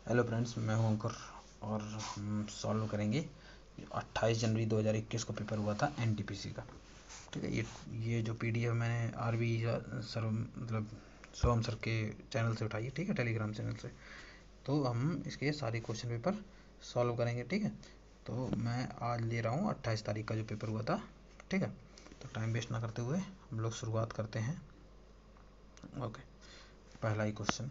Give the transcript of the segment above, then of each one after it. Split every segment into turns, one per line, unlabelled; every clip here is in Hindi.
हेलो फ्रेंड्स, मैं हूं अंकुर और हम सॉल्व करेंगे 28 जनवरी 2021 को पेपर हुआ था एनटीपीसी का। ठीक है, ये जो पीडीएफ मैंने आरबी सर मतलब सोहम सर के चैनल से उठाई है। ठीक है, टेलीग्राम चैनल से। तो हम इसके सारे क्वेश्चन पेपर सॉल्व करेंगे। ठीक है, तो मैं आज ले रहा हूँ 28 तारीख का जो पेपर हुआ था। ठीक है, तो टाइम वेस्ट ना करते हुए हम लोग शुरुआत करते हैं। ओके, पहला ही क्वेश्चन,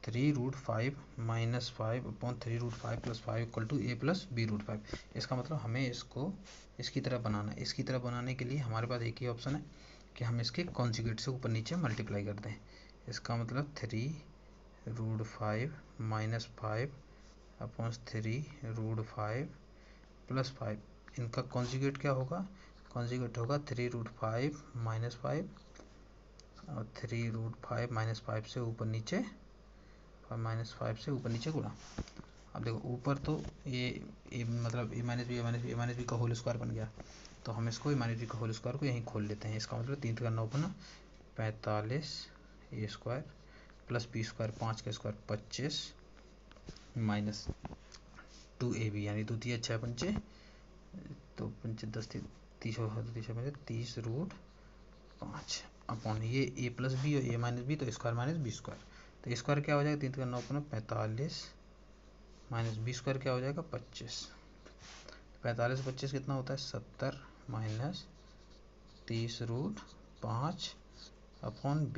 3√5 - 5/3√5 + 5 = a + b√5। इसका मतलब हमें इसको इसकी तरह बनाना है। इसकी तरह बनाने के लिए हमारे पास एक ही ऑप्शन है कि हम इसके कॉन्जुगेट से ऊपर नीचे मल्टीप्लाई कर दें। इसका मतलब 3√5 - 5/3√5 + 5, इनका कॉन्जुगेट क्या होगा? कॉन्जुगेट होगा 3√5 - 5 और 3√5 - 5 से ऊपर नीचे -5 से ऊपर नीचे गुणा। अब देखो ऊपर तो ये मतलब a - b का होल स्क्वायर बन गया, तो हम इसको a - b का होल स्क्वायर को यहीं खोल लेते हैं। इसका मतलब 3 × 9 = 45 a स्क्वायर + b स्क्वायर 5 का स्क्वायर 25 - 2ab यानी 2 × 6 = 5 तो 5 × 10 = 30/5 अपॉन ये a + b और a - b तो स्क्वायर - b स्क्वायर, तो स्क्वायर क्या हो जाएगा? 3 × 9 = 45 - b स्क्वायर क्या हो जाएगा? 25। 45 - 25 कितना होता है? 70 - 30√5 अपॉन b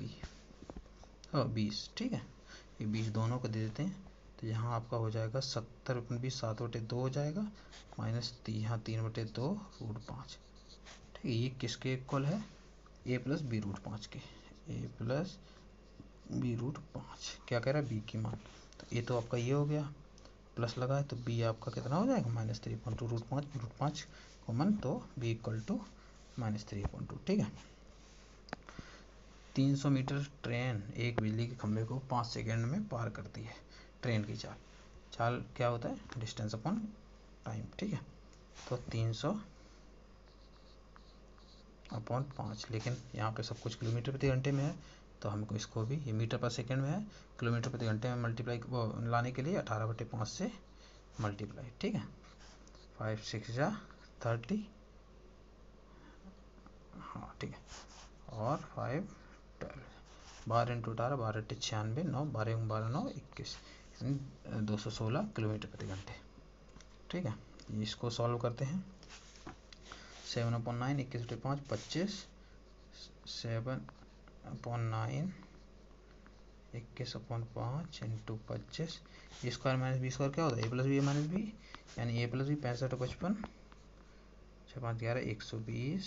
20। ठीक है, ये 20 दोनों को दे देते हैं, तो यहाँ आपका हो जाएगा 70/20 7/2 हो जाएगा माइनस यहाँ 3/2√5। ठीक है, ये किसके इक्वल है? a + b√5 के। a + b√5 क्या कह रहा है? b की मान। तो a तो आपका ये हो गया, प्लस लगा है, तो b आपका कितना हो जाएगा? -3.2√5 कॉमन, तो b = -3.2। ठीक है, 300 मीटर ट्रेन एक बिजली के खंभे को 5 सेकंड में पार करती है। ट्रेन की चाल क्या होता है? Distance upon time. ठीक है, तो 300/5, लेकिन यहाँ पे सब कुछ किलोमीटर प्रति घंटे में है, तो हमको इसको भी, ये मीटर पर सेकंड में है, किलोमीटर प्रति घंटे में मल्टीप्लाई लाने के लिए 18/5 से मल्टीप्लाई। ठीक है, 5 × 6 = 30। हाँ ठीक है, और 5 12 12 × 18 12 × 96 9 12 × 12 9 21 यानी 216 किलोमीटर प्रति घंटे। ठीक है, इसको सॉल्व करते हैं। 7/9 21/5 25 7/9 21/5 × 25 स्क्वायर - b स्क्वायर क्या होता है? a + b a - b यानी a + b 65 और 55 6 5 11 120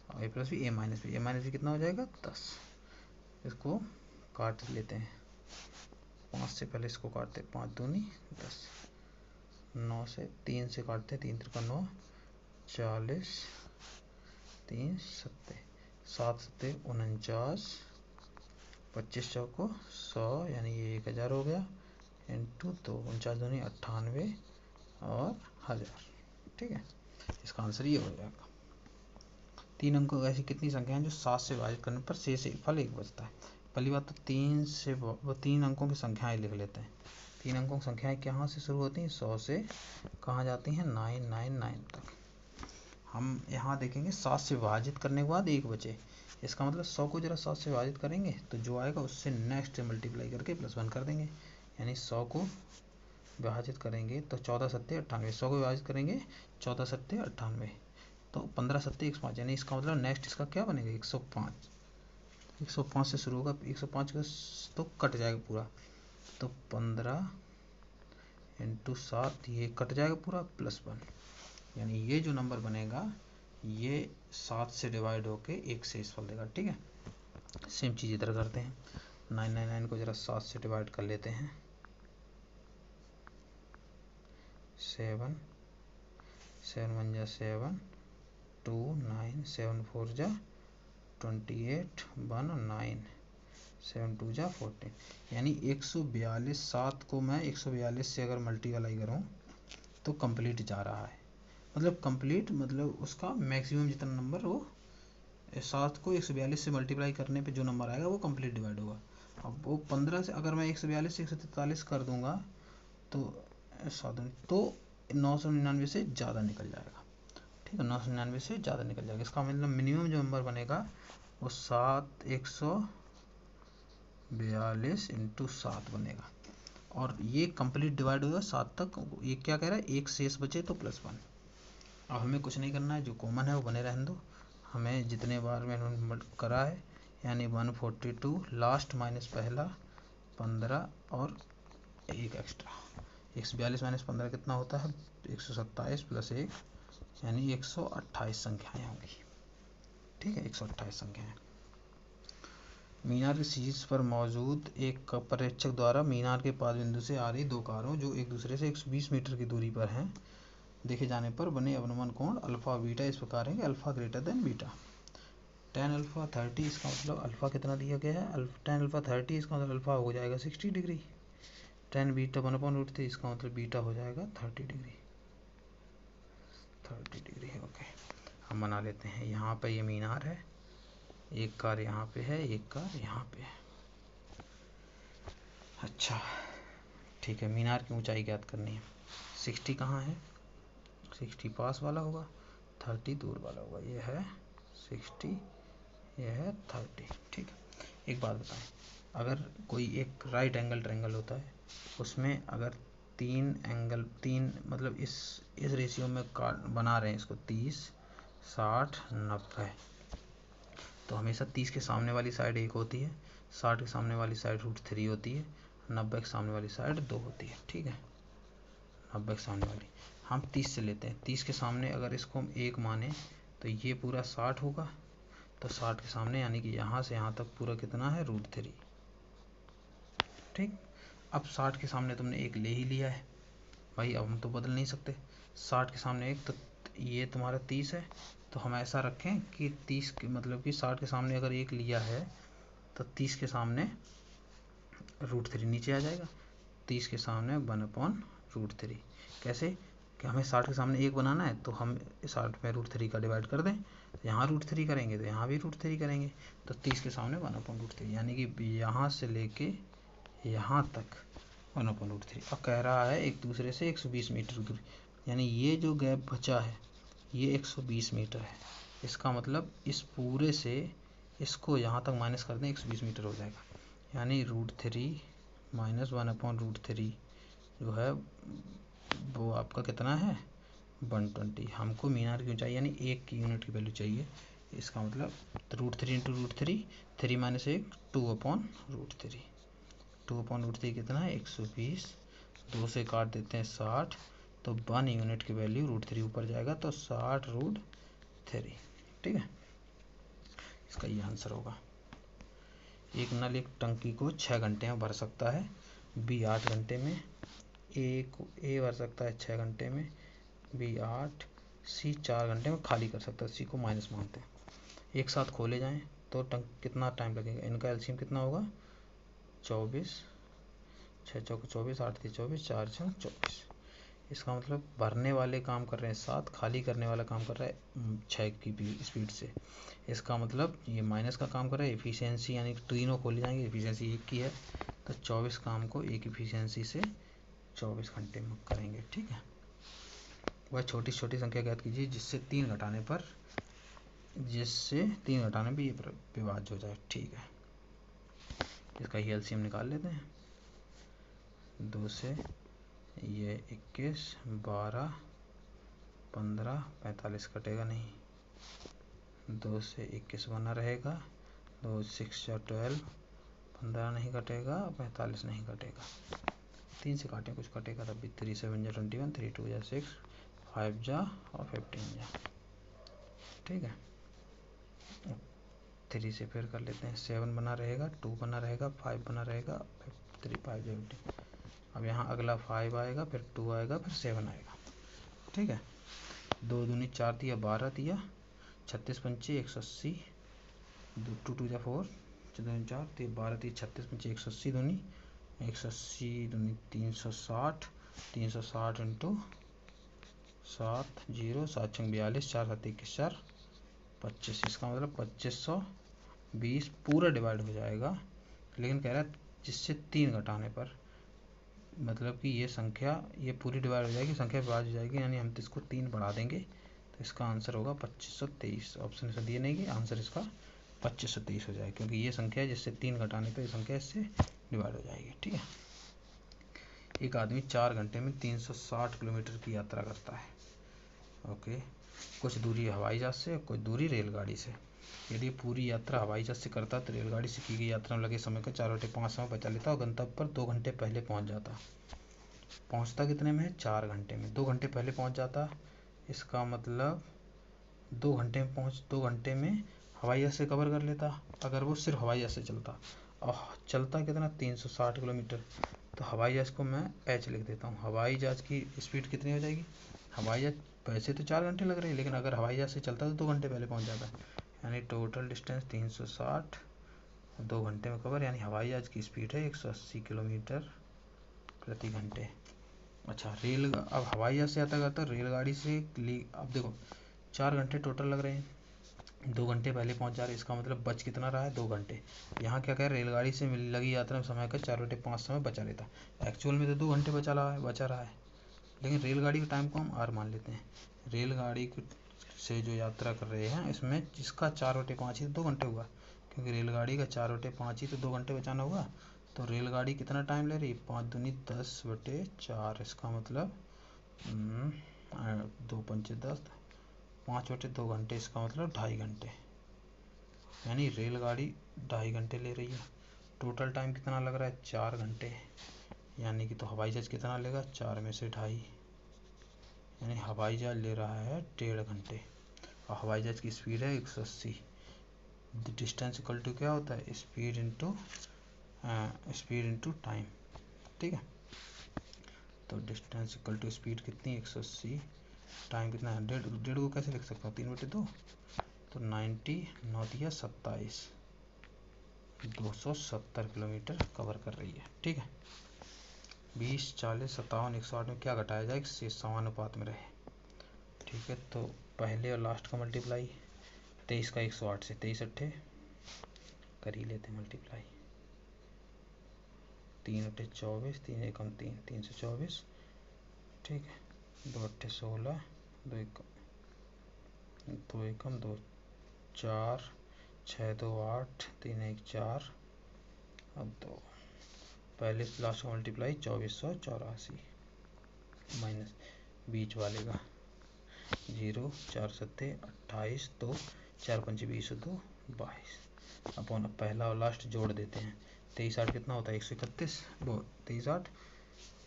और a + b a - b कितना हो जाएगा? 10। इसको काट लेते हैं, 5 से पहले इसको काटते हैं, 5 दूनी 10, 9 से 3 से काटते हैं, 3 × 9 40 3 7 7 7 49 25 चौको 100 यानी ये 1000 हो गया, इंटू 2 49 दूनी 98 और 1000। ठीक है, इसका आंसर ये हो जाएगा। 3 अंकों ऐसी कितनी संख्या है जो 7 से विभाजित करने पर शेष फल 1 बचता है? पहली बात तो 3 अंकों की संख्याएं लिख लेते हैं। 3 अंकों की संख्याएं कहाँ से शुरू होती हैं? 100 से कहाँ जाती हैं? 999 तक। हम यहाँ देखेंगे 7 से विभाजित करने के बाद 1 बचे, इसका मतलब 100 को जरा 7 से विभाजित करेंगे तो जो आएगा उससे नेक्स्ट मल्टीप्लाई करके +1 कर देंगे, यानी 100 को विभाजित करेंगे तो 14 × 7 = 98, 100 को विभाजित करेंगे 14 × 7 = 98, तो 15 × 7 = 105, यानी इसका मतलब नेक्स्ट इसका क्या बनेगा? 105। 105 से शुरू होगा, 105 का तो कट जाएगा पूरा, तो 15 × 7 ये कट जाएगा पूरा, +1, यानी ये जो नंबर बनेगा ये 7 से डिवाइड होके 1 शेष फल देगा। ठीक है, सेम चीज़ इधर करते हैं। 999 को जरा 7 से डिवाइड कर लेते हैं, 7 7 1 = 7 2 9 7 4 = 28 1 9 7 2 = 14, यानी 142। 7 को मैं 142 से अगर मल्टीप्लाई करूँ तो कंप्लीट जा रहा है, मतलब कंप्लीट मतलब उसका मैक्सिमम जितना नंबर, वो 7 को 142 से मल्टीप्लाई करने पे जो नंबर आएगा वो कंप्लीट डिवाइड होगा। अब वो 15 से अगर मैं 142 से 143 कर दूंगा तो 999 से ज़्यादा निकल जाएगा। ठीक है, 999 से ज़्यादा निकल जाएगा। इसका मतलब मिनिमम जो नंबर बनेगा वो 142 इंटू 7 बनेगा, और ये कंप्लीट डिवाइड होगा 7 तक। ये क्या कह रहा है, एक शेष बचे तो +1। अब हमें कुछ नहीं करना है, जो कॉमन है वो बने रहने दो। हमें जितने बार मैंने करा है यानी 142 लास्ट माइनस पहला 15 और एक एक्स्ट्रा, 142 माइनस 15 कितना होता है, 127 + 1 यानी 128 संख्याएँ होंगी। ठीक है, 128 संख्याएँ। मीनार की शीर्ष पर मौजूद एक पर्यवेक्षक द्वारा मीनार के पास बिंदु से आ रही दो कारों जो एक दूसरे से 120 मीटर की दूरी पर हैं देखे जाने पर बने अनुमान कोण अल्फा बीटा इस प्रकार है कि alpha greater than beta. tan alpha 30, इसका मतलब अल्फा कितना दिया गया है, tan अल्फा 30, इसका मतलब अल्फा हो जाएगा 60 डिग्री। tan बीटा 1/√3, इसका मतलब बीटा हो जाएगा 30 डिग्री। 30 degree, okay. हम बना लेते हैं। यहाँ पे ये मीनार है, एक कार यहाँ पे है, एक कार यहाँ पे है। अच्छा ठीक है, मीनार की ऊंचाई ज्ञात करनी है। 60 कहाँ है, 60 पास वाला होगा, 30 दूर वाला होगा। ये है 60, ये है 30। ठीक है, एक बात बताएं, अगर कोई एक राइट एंगल ट्रायंगल होता है, उसमें अगर तीन मतलब इस रेशियो में बना रहे हैं इसको 30, 60, 90, तो हमेशा 30 के सामने वाली साइड 1 होती है, 60 के सामने वाली साइड √3 होती है, 90 के सामने वाली साइड 2 होती है। ठीक है, 90 के सामने वाली हम 30 से लेते हैं। 30 के सामने अगर इसको हम 1 माने तो ये पूरा 60 होगा, तो 60 के सामने यानी कि यहाँ से यहाँ तक पूरा कितना है, √3। ठीक, अब 60 के सामने तुमने 1 ले ही लिया है भाई, अब हम तो बदल नहीं सकते। 60 के सामने 1, तो ये तुम्हारा 30 है, तो हम ऐसा रखें कि 30 के मतलब कि 60 के सामने अगर 1 लिया है तो 30 के सामने √3 नीचे आ जाएगा, 30 के सामने 1/√3। कैसे कि हमें 60 के सामने 1 बनाना है, तो हम 60 में √3 का डिवाइड कर दें, तो यहाँ √3 करेंगे तो यहाँ भी √3 करेंगे, तो 30 के सामने 1/√3 यानी कि यहाँ से लेके यहाँ तक 1/√3। अब कह रहा है एक दूसरे से 120 मीटर दूरी, यानी ये जो गैप बचा है ये 120 मीटर है। इसका मतलब इस पूरे से इसको यहाँ तक माइनस कर दें, 120 मीटर हो जाएगा, यानी √3 माइनस 1/√3 जो है वो आपका कितना है, 120। हमको मीनार की ऊंचाई यानी 1 की यूनिट की वैल्यू चाहिए। इसका मतलब √3 इंटू √3, 3 माइनस 1, 2/√3। 2/√3 कितना है, 120। 2 से काट देते हैं 60, तो 1 यूनिट की वैल्यू √3 ऊपर जाएगा तो 60√3। ठीक है, इसका ये आंसर होगा। एक नल एक टंकी को 6 घंटे में भर सकता है, बी 8 घंटे में, ए भर सकता है 6 घंटे में, बी 8, सी 4 घंटे में खाली कर सकता है। सी को माइनस मानते हैं। एक साथ खोले जाएं तो कितना टाइम लगेगा, इनका एलसीएम कितना होगा, 24, 6 चौक 24, 8 3 24, 4 6 24। इसका मतलब भरने वाले काम कर रहे हैं 7, खाली करने वाला काम कर रहा है 6 की स्पीड से। इसका मतलब ये माइनस का काम कर रहा है। एफिशिएंसी यानी तीनों खोले जाएंगे, एफिशिएंसी 1 की है, तो 24 काम को एक एफिशिएंसी से 24 घंटे में करेंगे। ठीक है, वह छोटी छोटी संख्या ज्ञात कीजिए जिससे 3 घटाने पर ये विभाज्य हो जाए। ठीक है, इसका ही एलसीएम निकाल लेते हैं। 2 से ये 21, 12, 15, 45 कटेगा नहीं, 2 से 21 बना रहेगा, 2 6 या 12, 15 नहीं कटेगा, 45 नहीं कटेगा, 3 से काटें कुछ कटेगा तब भी। 3 7 जा 21, 3 2 जा 6, 5 जा और 15 जा। ठीक है, 3 से फिर कर लेते हैं, 7 बना रहेगा, 2 बना रहेगा, 5 बना रहेगा, 3 5 जा 15। अब यहाँ अगला 5 आएगा, फिर 2 आएगा, फिर 7 आएगा। ठीक है, 2 दूनी 4 दिया, 12 दिया, 36 पंचे 180, 2 2 जा 4, 4 12 3 36 पंचे 180 दूनी 180 दूनी 360, 360 इंटू 7 0 7 6 42, 4 7 21, 4 25। इसका मतलब 2520 पूरा डिवाइड हो जाएगा लेकिन कह रहा है जिससे 3 घटाने पर, मतलब कि ये संख्या ये पूरी डिवाइड हो जाएगी, संख्या विभाज्य हो जाएगी, यानी हम तो इसको 3 बढ़ा देंगे तो इसका आंसर होगा 2523। ऑप्शन इसमें दिए नहीं कि आंसर इसका 2523 हो जाएगा, क्योंकि ये संख्या जिससे 3 घटाने पर संख्या इससे डिवाइड हो जाएगी। ठीक है। एक आदमी 4 घंटे में 360 किलोमीटर की यात्रा करता है। ओके, कुछ दूरी हवाई जहाज से, कुछ दूरी रेलगाड़ी से। यदि पूरी यात्रा हवाई जहाज से करता तो रेलगाड़ी से की गई यात्रा में लगे समय का 4/5 समय बचा लेता और गंतव्य पर 2 घंटे पहले पहुंच जाता। पहुंचता कितने में है? 4 घंटे में। 2 घंटे पहले पहुंच जाता, इसका मतलब 2 घंटे में 2 घंटे में हवाई जहाज से कवर कर लेता अगर वो सिर्फ हवाई जहाज से चलता। और चलता कितना? 360 किलोमीटर। तो हवाई जहाज को मैं एच लिख देता हूँ। हवाई जहाज की स्पीड कितनी हो जाएगी? हवाई जहाज वैसे तो 4 घंटे लग रहे हैं, लेकिन अगर हवाई जहाज से चलता तो 2 घंटे पहले पहुंच जाता, यानी टोटल डिस्टेंस 360, 2 घंटे में कवर, यानी हवाई जहाज की स्पीड है 180 किलोमीटर प्रति घंटे। अच्छा, अब हवाई जहाज से आता करता रेलगाड़ी से अब देखो 4 घंटे टोटल लग रहे हैं, 2 घंटे पहले पहुंच जा रहे हैं, इसका मतलब बच कितना रहा है? 2 घंटे। यहाँ क्या कह रहे हैं? रेलगाड़ी से लगी यात्रा में समय का 4/5 समय बचा लेता। एक्चुअल में तो 2 घंटे बचा रहा है, लेकिन रेलगाड़ी के टाइम को हम आर मान लेते हैं। रेलगाड़ी से जो यात्रा कर रहे हैं इसमें जिसका 4/5 ही 2 घंटे हुआ, क्योंकि रेलगाड़ी का 4/5 ही तो 2 घंटे बचाना हुआ। तो रेलगाड़ी कितना टाइम ले रही? 5 दूनी 10/4। इसका मतलब 2 पंचे 10, 5/2 घंटे। इसका मतलब 2.5 घंटे, यानी रेलगाड़ी 2.5 घंटे ले रही है। टोटल टाइम कितना लग रहा है? 4 घंटे, यानी कि तो हवाई जहाज कितना लेगा? 4 में से 2.5, यानी हवाई जहाज ले रहा है 1.5 घंटे। और हवाई जहाज की स्पीड है 180। डिस्टेंस इक्वल टू क्या होता है? Speed into time. ठीक है, तो डिस्टेंस इक्वल टू स्पीड कितनी? 180, टाइम कितना है? 1.5 को कैसे लिख सकता हूँ? 3/2, तो 90 9 दिया 27, 270 किलोमीटर कवर कर रही है। ठीक है। 20 40 57 108 में क्या घटाया जाए इससे समानुपात में रहे? ठीक है, तो पहले और लास्ट का मल्टीप्लाई 23 का 108 से 23 अट्ठे कर ही लेते मल्टीप्लाई, 3/24, 3 एकम 3, 324। ठीक है, 2 × 16, 2 एकम 2 4, 6 2 8, 3 1 4। अब 2 पहले लास्ट का मल्टीप्लाई 2484 माइनस बीच वाले का 0, 4 7 28, 2 4 5 20 2 22 अपॉन पहला और लास्ट जोड़ देते हैं। 23 8 कितना होता है? 131। 23 8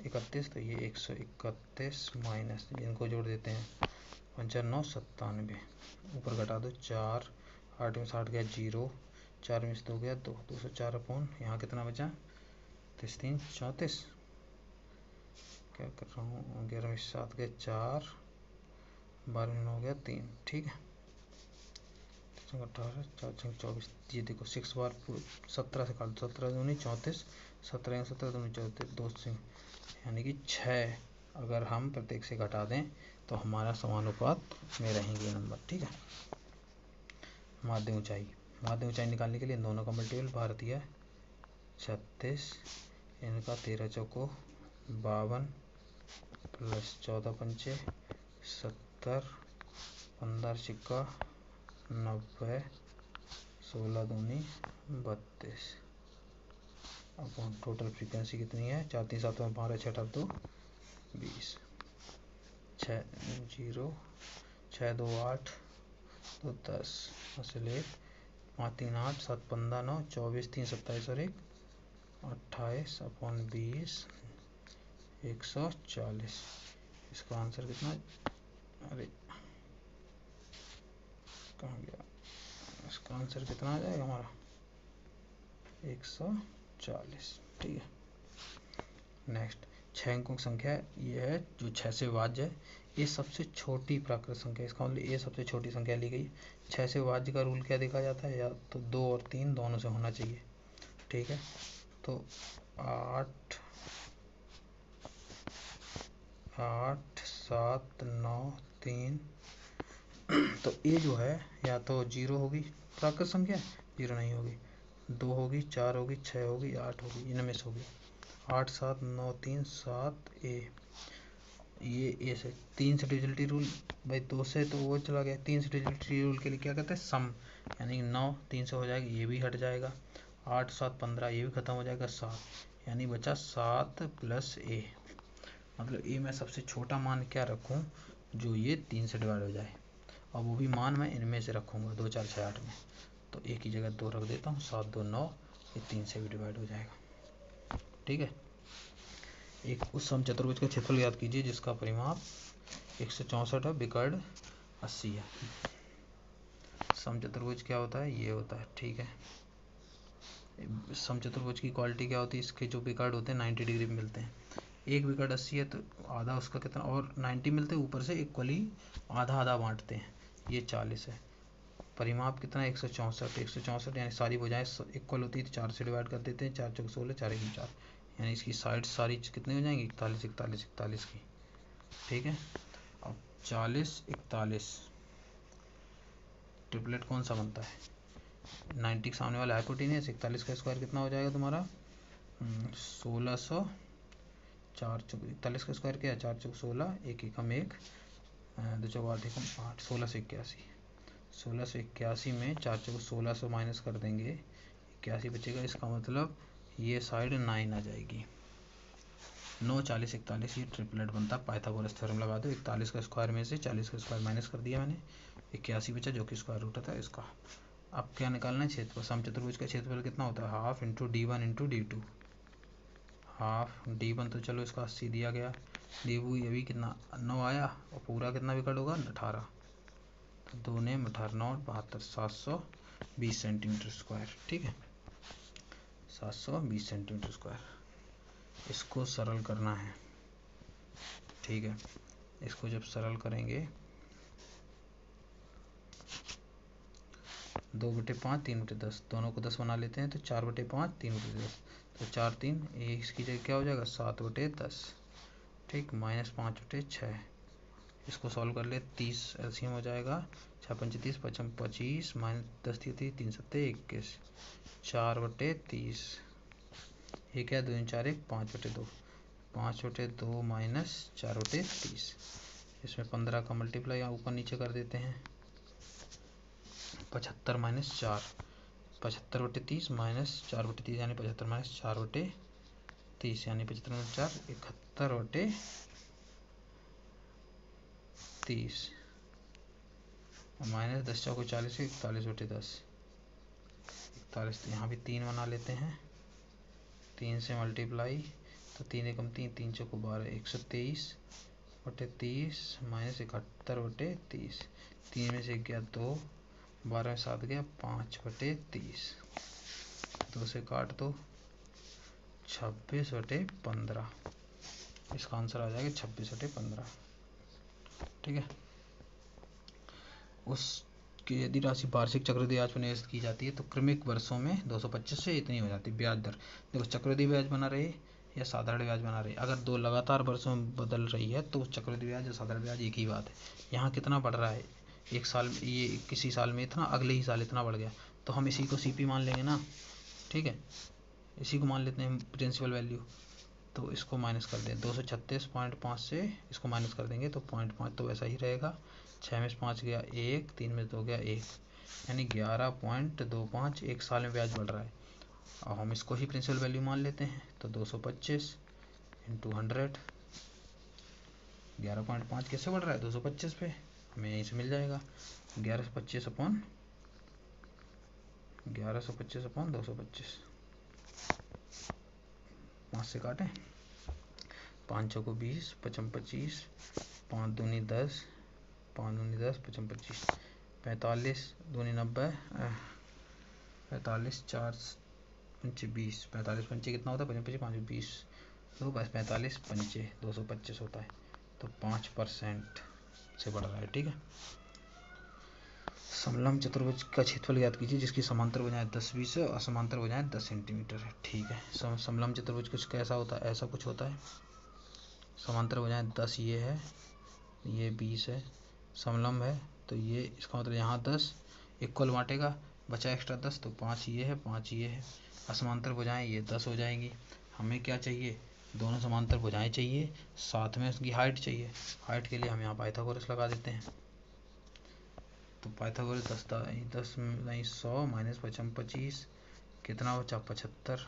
31, तो ये 131 माइनस, इनको जोड़ देते हैं 5 9 97। ऊपर घटा दो 4, 8 में 60 गया 0, 4 में से 2 गया 2, 204 अपॉन यहाँ कितना बचा? 3 34। क्या कर रहा हूँ? 11 में 7 गया 4, 12 में 9 गया 3। ठीक है, 18 4 6 24। ये देखो 6 बार 17 से काट, 17 दूनी 34, 17 17 दूनी 34, 2 से, यानी कि 6 अगर हम प्रत्येक से घटा दें तो हमारा समानुपात में रहेंगे नंबर। ठीक है। माध्य ऊंचाई निकालने के लिए इन दोनों का मल्टीपल भारतीय 36, इनका 13 चौको 52 प्लस 14 पंचे 70, 15 सिक्का 90, 16 दूनी 32 अपॉन टोटल फ्रीक्वेंसी कितनी है? 4 3 7 12 6 8 2 20, 6 0 6 2 8 2 10 असले 5 3 8 7 15 9 24 3 27 और 1 28 अपॉन 20 140। इसका आंसर कितना? अरे कहाँ गया? इसका आंसर कितना आ जाएगा हमारा? 140। ठीक है। नेक्स्ट 6 अंकों की संख्या ये है जो 6 से विभाज्य है। ये सबसे छोटी प्राकृत संख्या है, इसका मतलब ये सबसे छोटी संख्या ली गई। 6 से विभाज्य का रूल क्या देखा जाता है? या तो 2 और 3 दोनों से होना चाहिए। ठीक है, तो 8 7 9 3, तो ये जो है या तो 0 होगी प्राकृत संख्या, 0 नहीं होगी, 2 होगी, 4 होगी, 6 होगी, 8 होगी, इनमें से होगी 8 7 9 3 7 ए। ये ए से 3 से डिविजिबिलिटी रूल भाई, 2 से तो वो चला गया, 3 से डिविजिबिलिटी रूल के लिए क्या कहते हैं सम, यानी 9 3 से हो जाएगा, ये भी हट जाएगा, 8 7 15 ये भी खत्म हो जाएगा, 7 यानी बचा 7 प्लस ए। मतलब ए में सबसे छोटा मान क्या रखूं जो ये 3 से डिवाइड हो जाए, और वो भी मान मैं इनमें से रखूंगा 2 4 6 8 में, तो ए की जगह 2 रख देता हूँ, 7 2 9, ये 3 से भी डिवाइड हो जाएगा। ठीक है, एक उस समचतुर्भुज का क्षेत्रफल याद कीजिए जिसका परिमाप 164 है, विकर्ण 80 है। समचतुर्भुज क्या होता है, ये होता है। ठीक है, समचतुर्भुज की क्वालिटी क्या होती है, इसके जो विकर्ण होते हैं 90 डिग्री में मिलते हैं। एक विकर्ण 80 है तो आधा उसका कितना, और 90 मिलते हैं, ऊपर से इक्वली आधा आधा बांटते हैं, ये 40 है। परिमाप कितना है 164, 164 यानी सारी भुजाएं इक्वल होती है तो 4 से डिवाइड कर देते हैं, 4 चौक 16, 4 1 4, यानी इसकी साइड सारी कितनी हो जाएंगी 41 41 41 की। ठीक है, अब 40 41 ट्रिपलेट कौन सा बनता है, 90 के सामने वाला हाइपोटेन्यूस, 41 का स्क्वायर कितना हो जाएगा तुम्हारा 1600, 4 चौक 41 का स्क्वायर क्या है 4 चौक 16, 1 एकम 1, 2 चौक 8 एकम 8, 1681। 1681 में 4 चौक 1600 माइनस कर देंगे, 81 बचेगा, इसका मतलब ये साइड 9 आ जाएगी। 9 40 41 ये ट्रिपलेट बनता है। पाइथागोरस थ्योरम लगा दो, 41 का स्क्वायर में से 40 का स्क्वायर माइनस कर दिया मैंने, 81 बचा जो कि स्क्वायर रूट था इसका। अब क्या निकालना है क्षेत्रफल, समचतुर्भुज का क्षेत्रफल कितना होता है, half into D1 into D2। Half D1 तो चलो इसका 80 दिया गया, D2 ये भी कितना 9 आया, और पूरा कितना विकल्प होगा 18, तो 2 ने 18 9 72, 720 सेंटीमीटर स्क्वायर। ठीक है, 720 सेंटीमीटर स्क्वायर। इसको सरल करना है। ठीक है, इसको जब सरल करेंगे 2/5 3/10, दोनों को 10 बना लेते हैं तो 4/5 3/10, तो 4 3 इसकी जगह क्या हो जाएगा 7/10। ठीक, -5/6, इसको सॉल्व कर ले, 30 एलसीएम हो जाएगा, 6 5 30 5 25 -10 3 7 21, 4/30, ये क्या 2 4 1 5/2, 5/2 माइनस 4/30, इसमें 15 का मल्टीप्लाई ऊपर नीचे कर देते हैं, 75 माइनस 4, 75/30 माइनस 4/30 यानी 75 माइनस 4/30 यानी 75 माइनस 4 71/30, माइनस 10 चौको 40 41/10, 41, यहाँ भी 3 बना लेते हैं, 3 से मल्टीप्लाई, तो 3 एकम 3 3 चौको 12 123/30 माइनस 71/30, 3 में से गया 2, 12 में 7 गया 5/30, 2 से काट दो 26/15, इसका आंसर आ जाएगा 26/15। ठीक है, उसकी यदि राशि वार्षिक चक्रवृद्धि ब्याज पर निवेश की जाती है तो क्रमिक वर्षों में 225 से इतनी हो जाती है ब्याज दर। देखो चक्रवृद्धि ब्याज बना रहे या साधारण ब्याज बना रहे, अगर 2 लगातार वर्षों में बदल रही है तो चक्रवृद्धि ब्याज या साधारण ब्याज एक ही बात है। यहाँ कितना बढ़ रहा है, एक साल ये किसी साल में इतना, अगले ही साल इतना बढ़ गया, तो हम इसी को CP मान लेंगे ना। ठीक है, इसी को मान लेते हैं प्रिंसिपल वैल्यू, तो इसको माइनस कर दें 236.5 से इसको माइनस कर देंगे तो 0.5 तो वैसा ही रहेगा, 6 में से 5 गया 1, 3 में 2 गया 1, यानी 11.25 एक साल में ब्याज बढ़ रहा है। और हम इसको ही प्रिंसिपल वैल्यू मान लेते हैं, तो 225 इंटू 100, 11.5 कैसे बढ़ रहा है 225 पे, हमें यहीं से मिल जाएगा 1125 अपॉन 225, 5 से काटें, 5 चौको 20, 55 25, 5 दूनी 10, 5 दूनी 10, 55 25, 45 दूनी 90, 45 4 पंचे 20, 45 पंचे कितना होता है 55 5 20, तो बस 45 पंचे 225 होता है, तो 5% से बढ़ रहा है। ठीक है, समलंब चतुर्भुज का क्षेत्रफल याद कीजिए जिसकी समांतर भुजाएं 10 20 है और समांतर भुजाएं 10 सेंटीमीटर है। ठीक है, समलंब चतुर्भुज कुछ कैसा होता है, ऐसा कुछ होता है, समांतर भुजाएं 10 ये है, ये 20 है, समलंब है तो ये, इसका मतलब यहाँ 10 इक्वल बांटेगा, बचा एक्स्ट्रा 10, तो 5 ये है 5 ये है, असमांतर भुजाएं ये 10 हो जाएंगी। हमें क्या चाहिए, दोनों समांतर भुजाएं चाहिए, साथ में उसकी हाइट चाहिए। हाइट के लिए हम यहाँ पाइथागोरस लगा देते हैं। तो पाइथागोरस 10 नहीं 100 माइनस 25 कितना बचा 75,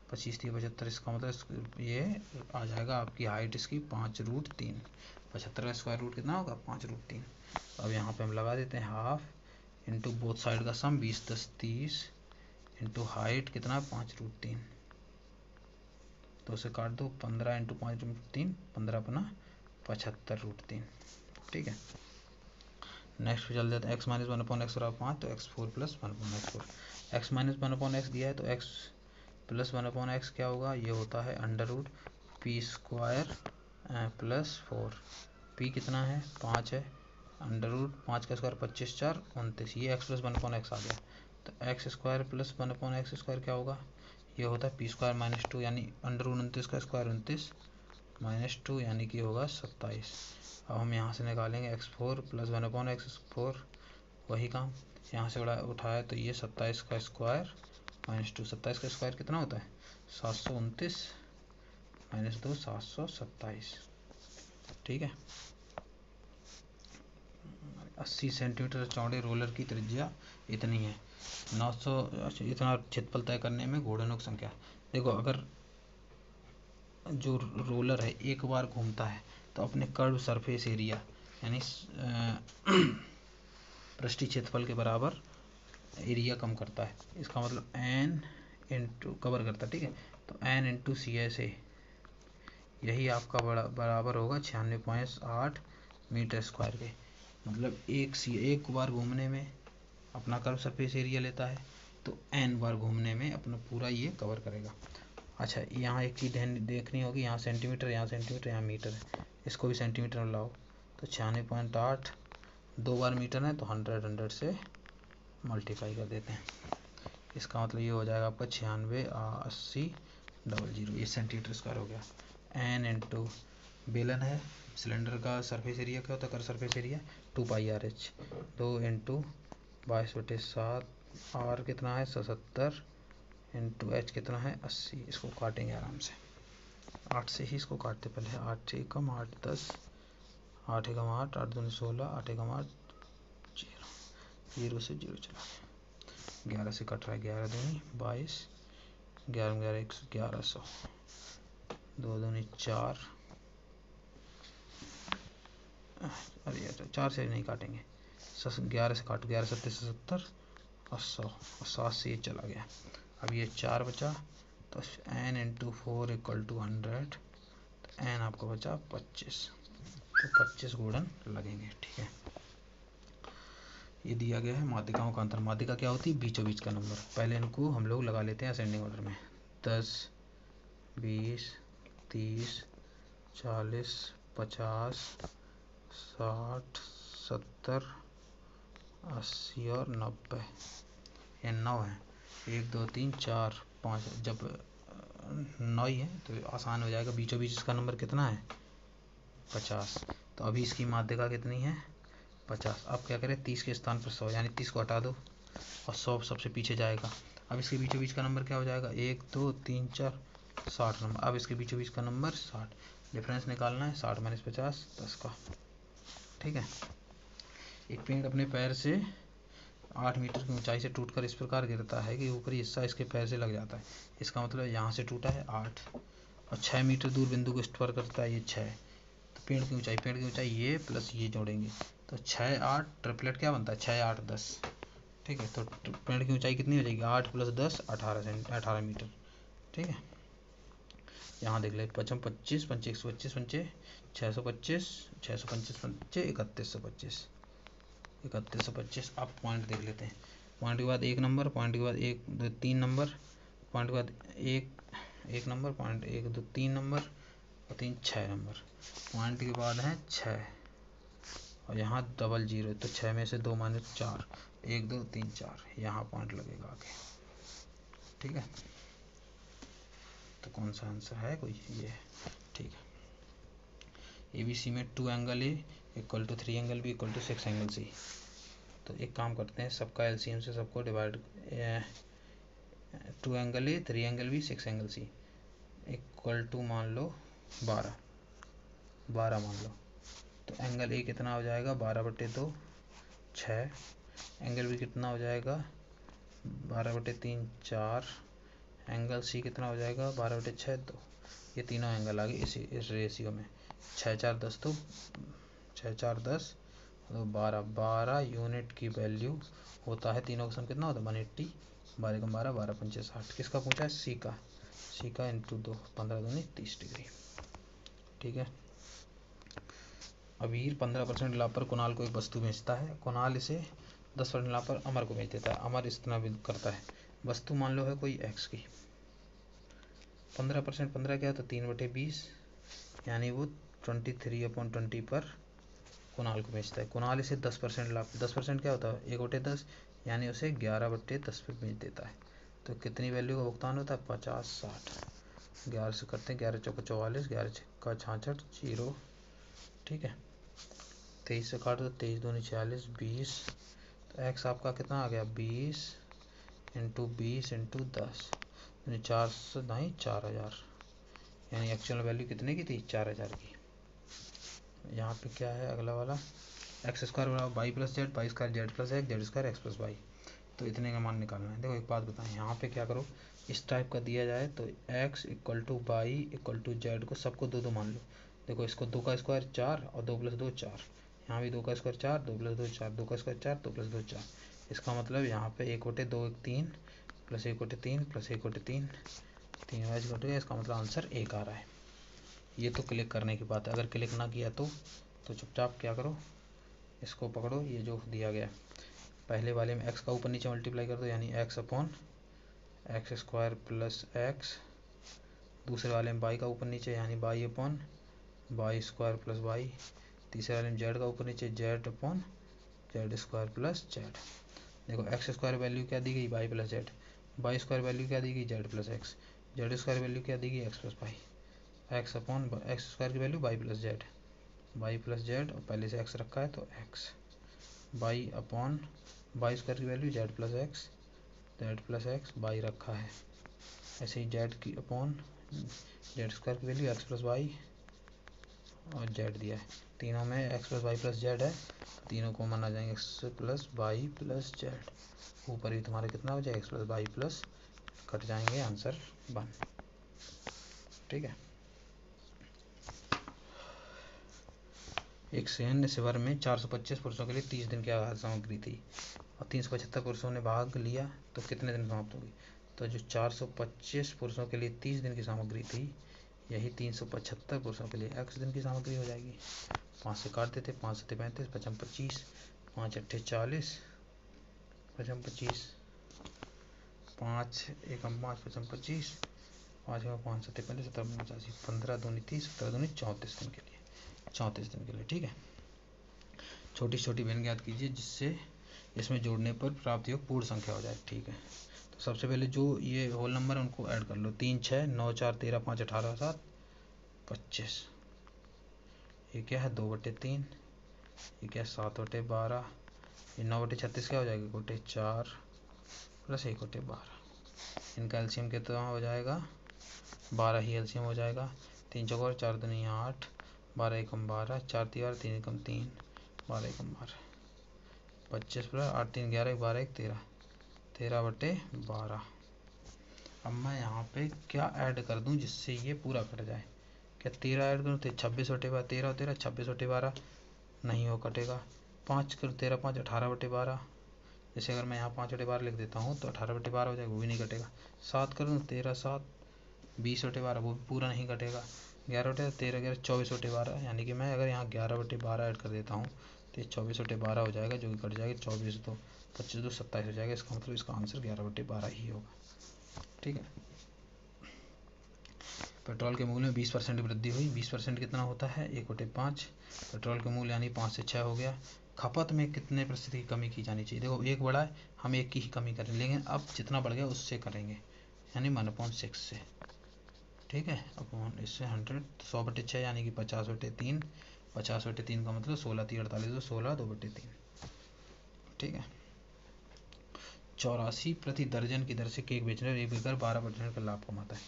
25 3 75, इसका मतलब ये आ जाएगा आपकी हाइट इसकी 5√3। 75 का स्क्वायर रूट कितना होगा 5√3। अब यहाँ पे हम लगा देते हैं हाफ इंटू बोथ साइड का सम 20 10 30 इंटू हाइट कितना 5√3। तो उसे काट दो, 15 इंटू 5√3 15 अपना 75√3। ठीक है, नेक्स्ट पे चल जाते हैं। x माइनस 1/x बराबर 5, तो x4 plus 1/x4। x minus 1/x दिया है तो x प्लस 1/x क्या होगा, ये होता है √p² प्लस 4। p कितना है 5 है, √5 का स्क्वायर 25 4 29, ये x प्लस 1/x आ गया। तो x² प्लस 1/x² क्या होगा, ये होता है p² माइनस 2, यानी √29 का स्क्वायर 29 माइनस 2 यानी कि होगा 27। अब हम यहाँ से निकालेंगे x4 प्लस 1/x4, वही काम यहाँ से उठाया तो ये 27 का स्क्वायर माइनस 2। 27 का स्क्वायर कितना होता है 729 माइनस 2 727। ठीक है, 80 सेंटीमीटर चौड़े रोलर की त्रिज्या इतनी है। 900 इतना क्षेत्रफल तय करने में घूर्णनों की संख्या। देखो अगर जो रोलर है एक बार घूमता है तो अपने कर्व सरफेस एरिया यानी पृष्ठीय क्षेत्रफल के बराबर एरिया कम करता है। इसका मतलब n इंटू कवर करता है। ठीक है, तो n इंटू CSA यही आपका बराबर होगा 96.8 मीटर स्क्वायर के। मतलब एक बार घूमने में अपना कर्व सरफेस एरिया लेता है तो n बार घूमने में अपना पूरा ये कवर करेगा। अच्छा, यहाँ एक चीज़ देखनी होगी, यहाँ सेंटीमीटर यहाँ मीटर है, इसको भी सेंटीमीटर में लाओ। तो 96.8 दो बार मीटर है तो 100 से मल्टीप्लाई कर देते हैं। इसका मतलब ये हो जाएगा आपका 96 80 00, ये सेंटीमीटर स्क्वायर हो गया। n इंटू बेलन है, सिलेंडर का सरफेस एरिया क्या होता है, curved surface area 2πRH, 2 into 22/7, r कितना है 77 इंटू h कितना है 80। इसको काटेंगे आराम से, 8 से ही इसको काटते पहले। 8 एकम 8 10, 8 एकम 8, 8 दूनी 16, 8 एकम 8 0, 0 से 0 चला गया, 11 से कट रहा है, 11 दूनी 22, 11 में 11 1100, 2 दूनी 4, अरे यार 4 से नहीं काटेंगे, 11 से काटो, 11 7 70 और 100 और 7 से ये चला गया। अब ये 4 बचा तो n इंटू 4 इक्वल टू 100, तो n आपको बचा 25, तो 25 गुणन लगेंगे। ठीक है, ये दिया गया है माध्यिकाओं का अंतर। माध्यिका क्या होती है, बीचों बीच का नंबर। पहले इनको हम लोग लगा लेते हैं असेंडिंग ऑर्डर में, 10 20 30 40 50 60 70 80 और 90। ये 9 है, 1 2 3 4 5, जब 9 ही है तो आसान हो जाएगा। बीचों बीच इसका नंबर कितना है 50, तो अभी इसकी माध्यिका कितनी है 50। अब क्या करें, 30 के स्थान पर 100, यानी 30 को हटा दो और 100 सबसे पीछे जाएगा। अब इसके बीचों बीच का नंबर क्या हो जाएगा 1 2 3 4 60 नंबर। अब इसके बीचों बीच का नंबर 60, डिफरेंस निकालना है 60 माइनस 50 10 का। ठीक है, एक पेड़ अपने पैर से 8 मीटर की ऊंचाई से टूटकर इस प्रकार गिरता है कि ऊपरी हिस्सा इसके पैर से लग जाता है। इसका मतलब यहाँ से टूटा है 8 और 6 मीटर दूर बिंदु को स्पर्श करता है, ये 6। तो पेड़ की ऊंचाई ये प्लस ये जोड़ेंगे तो 6 8 ट्रिपलेट क्या बनता है 6 8 10। ठीक है, तो पेड़ की ऊंचाई कितनी हो जाएगी 8 + 10 18 मीटर। ठीक है, यहाँ देख ले 55 25 25 125 25 625 625 3125 3125। अब पॉइंट देख लेते हैं, पॉइंट के बाद एक नंबर, पॉइंट के बाद 1 2 3 नंबर, पॉइंट के बाद एक नंबर, पॉइंट 1 2 3 नंबर और 3 6 नंबर। पॉइंट के बाद है 6 और यहाँ डबल 0, तो 6 में से 2 माइनस 4, 1 2 3 4, यहाँ पॉइंट लगेगा आगे। ठीक है, तो कौन सा आंसर है कोई ये। ठीक है, ABC में 2 angle A equal to 3 angle B equal to 6 angle C। तो एक काम करते हैं, सबका एलसीएम से सबको divide, 2 angle A 3 angle B 6 angle C equal to मान लो 12 मान लो। तो एंगल ए कितना हो जाएगा 12/2 6, एंगल बी कितना हो जाएगा 12/3 4, एंगल सी कितना हो जाएगा 12/6 2। ये तीनों एंगल आ गए इस रेशियो में। 6 4 10 तो 6 4 10 तो 12 यूनिट की वैल्यू होता है। तीनों का सम कितना होता है 180, 12 कम 12 12 पंचे 60। किसका पूछा है सी का इंटू 2 15 दूनी 30 डिग्री। ठीक है। अबीर 15% लाभ पर कुणाल को एक वस्तु बेचता है। कुणाल इसे 10% लाभ पर अमर को बेच देता है। अमर इस तरह भी करता है, वस्तु मान लो है कोई एक्स की, 15% 15 क्या होता है 3/20, यानी वो 23/20 पर कुणाल को बेचता है। कुणाल इसे 10% लाभ, 10% क्या होता है 1/10, यानी उसे 11/10 पर बेच देता है। तो कितनी वैल्यू का भुगतान होता है 50 60। 11 से करते हैं, 11 चौका 44, 11 छक्का 66 0। ठीक है। 23 से काट दो, 23 दूनी 46 20। तो एक्स आपका कितना आ गया 20 इंटू 20 इंटू 10 400 नहीं 4000, यानी एक्चुअल वैल्यू कितने की थी 4000 की। यहाँ पे क्या है अगला वाला, एक्स स्क्वायर बराबर y plus z, y square z plus x, z square x plus y. तो इतने का मान निकालना है। देखो एक बात बताएं, यहाँ पे क्या करो, इस टाइप का दिया जाए तो x equal to y equal to z को सबको 2 मान लो। देखो इसको 2 का स्क्वायर 4 और 2 + 2 4, यहाँ भी 2 का स्क्वायर 4 2 + 2 4, 2 का स्क्वायर 4 2 + 2 4। इसका मतलब यहाँ पे 1/2 1 3 प्लस 1/3 प्लस 1/3 3 वाइज घट गया। इसका मतलब आंसर 1 आ रहा है। ये तो क्लिक करने की बात है। अगर क्लिक ना किया तो चुपचाप क्या करो, इसको पकड़ो, ये जो दिया गया पहले वाले में एक्स का ऊपर नीचे मल्टीप्लाई कर दो, यानी x upon x square plus x. दूसरे वाले में वाई का ऊपर नीचे, यानी y upon Y square plus y. तीसरे वाले में जेड का ऊपर नीचे, z upon Z square plus z. देखो एक्स स्क्वायर वैल्यू क्या दी गई y plus z, y square value क्या दी गई z plus x, z square value क्या दी गई x plus y. X upon x square की वैल्यू वाई प्लस जेड और पहले से एक्स रखा है तो X, Y upon Y square की value Z plus X Y रखा है। ऐसे ही जेड की अपॉन जेड स्क्वायर की वैल्यू एक्स प्लस वाई और जेड दिया है। तीनों में X plus Y plus Z है, तीनों को माना जाएंगे X plus Y plus Z. ऊपर ही तुम्हारा कितना हो जाएगा X plus Y plus, cut जाएंगे, आंसर 1। ठीक है। एक सैन्य शिविर में 425 पुरुषों के लिए 30 दिन की आहार सामग्री थी और 375 पुरुषों ने भाग लिया, तो कितने दिन समाप्त होगी। तो जो 425 पुरुषों के लिए 30 दिन की सामग्री थी, यही 375 पुरुषों के लिए x दिन की सामग्री हो जाएगी। 5 से काट देते, 5 7 35 5 25, 5 8 40 5 25, 5 1 5 5 25, 5 5 7 35 17 85, 15 दूनी 30, 17 दूनी 34 दिन के लिए, 34 दिन के लिए। ठीक है। छोटी छोटी भिन्न ज्ञात कीजिए जिससे इसमें जोड़ने पर प्राप्त योग पूर्ण संख्या हो जाए। ठीक है। तो सबसे पहले जो ये होल नंबर है उनको ऐड कर लो, 3 6 9 4 13 5 18 7 25। ये क्या है 2/3, ये क्या है 7/12, ये 9/36 क्या हो जाएगा 1/4 प्लस 1/12। इनका एलसीएम कितना हो जाएगा 12 ही एलसीएम हो जाएगा। 3 चौका 4 दूनी 8, 12 एकम 12, 4 3 3 एकम 3, 12 एकम 12, 25 प्लस 8 3 11 12 1 13, 13/12। अब मैं यहाँ पे क्या ऐड कर दूँ जिससे ये पूरा कट जाए। क्या 13 ऐड करूँ तो 26/12, 13 और 13 26/12 नहीं हो कटेगा। 5 करूँ 13 5 18/12, जैसे अगर मैं यहाँ 5/12 लिख देता हूँ तो 18/12 हो जाएगा, वो भी नहीं कटेगा। 7 करूँ 13 7 20/12, वो भी पूरा नहीं कटेगा। 11/13 13 11 24/12, यानी कि मैं अगर यहाँ 11/12 ऐड कर देता हूँ तो ये 24/12 हो जाएगा, जो कि कट जाएगा। 24 तो 25 तो 27 हो जाएगा। इसका मतलब इसका आंसर 11/12 ही होगा। ठीक है। पेट्रोल के मूल्य में 20% वृद्धि हुई। 20% कितना होता है 1/5। पेट्रोल के मूल्य यानी 5 से 6 हो गया। खपत में कितने प्रतिशत की कमी की जानी चाहिए। देखो एक बढ़ा है, हम 1 की ही कमी करें, लेकिन अब जितना बढ़ गया उससे करेंगे, यानी 1/6 से। ठीक है। अपॉन इससे 100, 100/6 यानी कि 50/3। 50/3 का मतलब 16 3 48, 16 2/3। ठीक है। 84 प्रति दर्जन की दर से केक बेचने वाला एक बेकर 12% का लाभ कमाता है।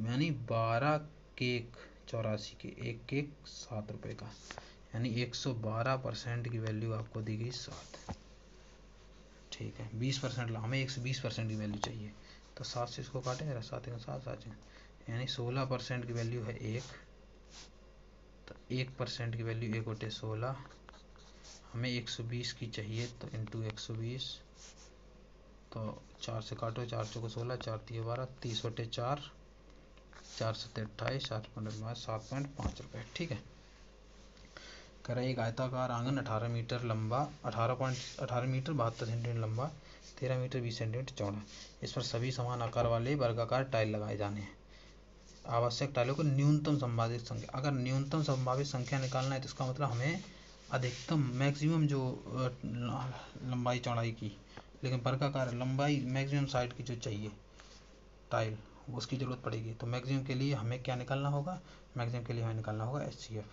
यानी 12 केक 84 के, एक केक 7 रुपये का, यानी 112% की वैल्यू आपको दी गई 7। ठीक है, 20% लाभ, हमें 120% की वैल्यू चाहिए, तो 7 से इसको काटेंगे, 7 7 यानी 16% की वैल्यू है 1, तो 1% की वैल्यू 1 बटे 16, हमें 120 की चाहिए, तो इंटू 120, तो 4 से काटो, 4 चौको 16, 4 3 12, 30 बटे 4, 4 7 28, 7.5 रुपये। ठीक है। कह रहा है एक आयताकार आंगन 18 मीटर लंबा, 18 मीटर 72 सेंटीमीटर लंबा, 13 मीटर 20 सेंटीमीटर चौड़ा, इस पर सभी समान आकार वाले वर्गाकार टाइल लगाए जाने हैं। आवश्यक टाइलों को न्यूनतम संभावित संख्या, अगर न्यूनतम संभावित संख्या निकालना है तो इसका मतलब हमें अधिकतम मैक्सिमम जो लंबाई चौड़ाई की, लेकिन वर्गाकार लंबाई मैक्सिमम साइड की जो चाहिए टाइल, उसकी ज़रूरत पड़ेगी। तो मैक्सिमम के लिए हमें क्या निकालना होगा, मैक्सिमम के लिए हमें निकालना होगा HCF।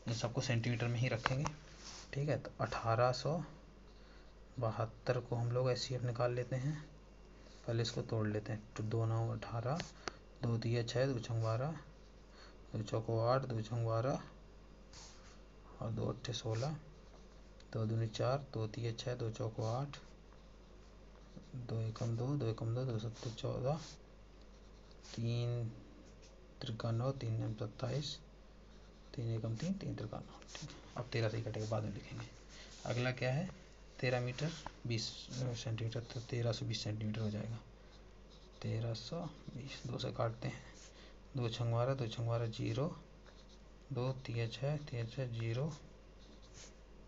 इन सबको सेंटीमीटर में ही रखेंगे। ठीक है, तो 1872 को हम लोग HCF निकाल लेते हैं। पहले इसको तोड़ लेते हैं, तो 2 9 18, 2 3 6, 2 6 12, 2 चौको 8, 2 6 12 और 2 8 16, 2 दूनी 4, 2 3 6, 2 चौको 8, 2 एकम 2, 2 एकम 2, 2 7 14, 3 त्रिका 9, 3 9 27, 3 एकम 3, 3 त्रिका 9। ठीक है, अब 13 से ही कटेगा, बाद में लिखेंगे। अगला क्या है, 13 मीटर 20 सेंटीमीटर, तो 1320 सेंटीमीटर हो जाएगा, 1320। 2 से काटते हैं, 2 6 12, 2 6 12 0, 2 3 6, 3 6 0,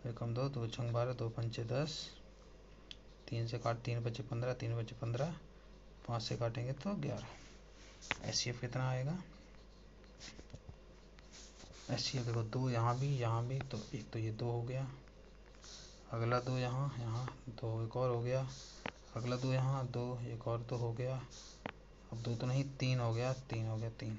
एकम 2, 2 6 12, 2 5 10, 3 से काट 3 बचे 15, 3 बचे 15, 5 से काटेंगे तो 11। HCF कितना आएगा, HCF देखो 2 यहाँ भी, तो एक तो ये 2 हो गया, अगला 2 यहाँ 2 एक और हो गया, अगला 2 यहाँ 2 एक और 2 हो गया, अब 2 तो नहीं 3 हो गया, 3,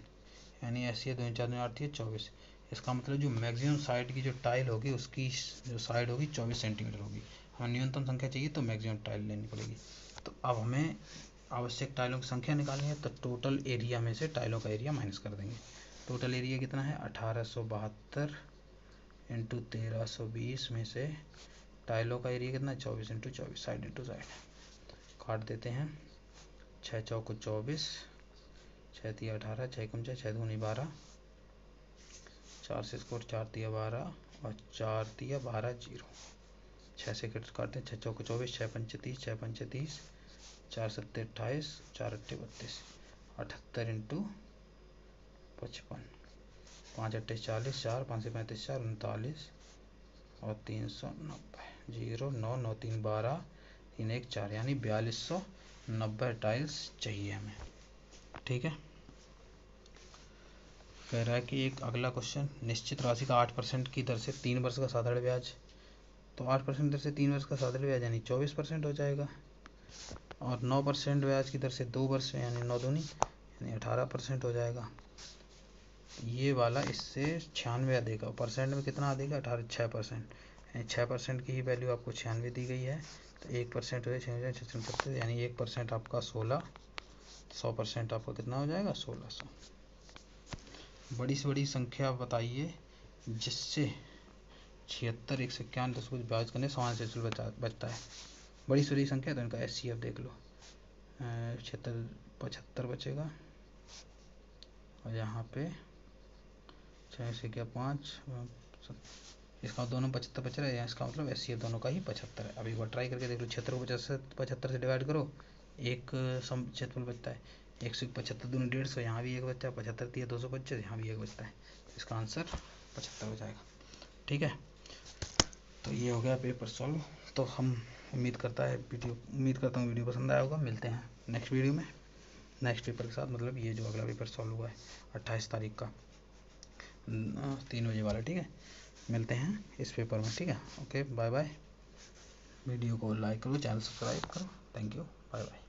यानी HCF 2 4 8 24। इसका मतलब जो मैक्सिमम साइड की जो टाइल होगी उसकी जो साइड होगी 24 सेंटीमीटर होगी। हमें न्यूनतम संख्या चाहिए तो मैक्सिमम टाइल लेनी पड़ेगी। तो अब हमें आवश्यक टाइलों की संख्या निकालनी है, तो टोटल एरिया में से टाइलों का एरिया माइनस कर देंगे। टोटल एरिया कितना है, 1872 इंटू 1320 में से टाइलों का एरिया कितना है, 24 इंटू 24, साइड इंटू साइड काट देते हैं। 6 चौको 24, 6 3 18, 6 कम 6 दूनी 12, 4 से स्कोर 4 3 12 और 4 3 12 0। 6 से काटते हैं, 6 चौको 24, 6 पंच 30, 6 पंच 30, 4 7 28, 4 8 32, 78 इंटू 55, 5 8 40, 4 5 से 35 4 39 और 390, 0 9 9 3 12, 3 1 4, यानी 4290 टाइल्स चाहिए हमें। ठीक है। कह रहा है कि एक अगला क्वेश्चन, निश्चित राशि का 8% की दर से 3 वर्ष का साधारण ब्याज, तो 8% दर से 3 वर्ष का साधारण ब्याज यानी 24% हो जाएगा, और 9% ब्याज की दर से 2 वर्ष यानी 9 दूनी यानी 18% हो जाएगा। ये वाला इससे 96 देगा, परसेंट में कितना देगा, 6%, यानी 6% की ही वैल्यू आपको 96 दी गई है, तो 1% हो जाए 6 यानी 1% आपका 16, 100% आपका कितना हो जाएगा 1600। बड़ी से बड़ी संख्या बताइए जिससे 76 151 10 कुछ ब्याज करने समान से बचता है। बड़ी से बड़ी संख्या तो इनका HCF देख लो, 75 बचेगा, और यहाँ पे 6 से क्या 5, इसका दोनों 75 बच रहा है, इसका मतलब HCF दोनों का ही 75 है। अब एक बार ट्राई करके देख लो, 76 को 75 से डिवाइड करो, एक क्षेत्रफल बचता है, 175 दूनी 150, यहाँ भी एक बचता है, 75 दिया 225, यहाँ भी एक बचता है, इसका आंसर 75 हो जाएगा। ठीक है, तो ये हो गया पेपर सॉल्व। तो हम उम्मीद करता हूँ वीडियो पसंद आया होगा। मिलते हैं नेक्स्ट वीडियो में नेक्स्ट पेपर के साथ, मतलब ये जो अगला पेपर सॉल्व हुआ है 28 तारीख का 3 बजे वाला। ठीक है, मिलते हैं इस पेपर में। ठीक है, ओके बाय बाय। वीडियो को लाइक करो, चैनल सब्सक्राइब करो। Thank you, bye bye.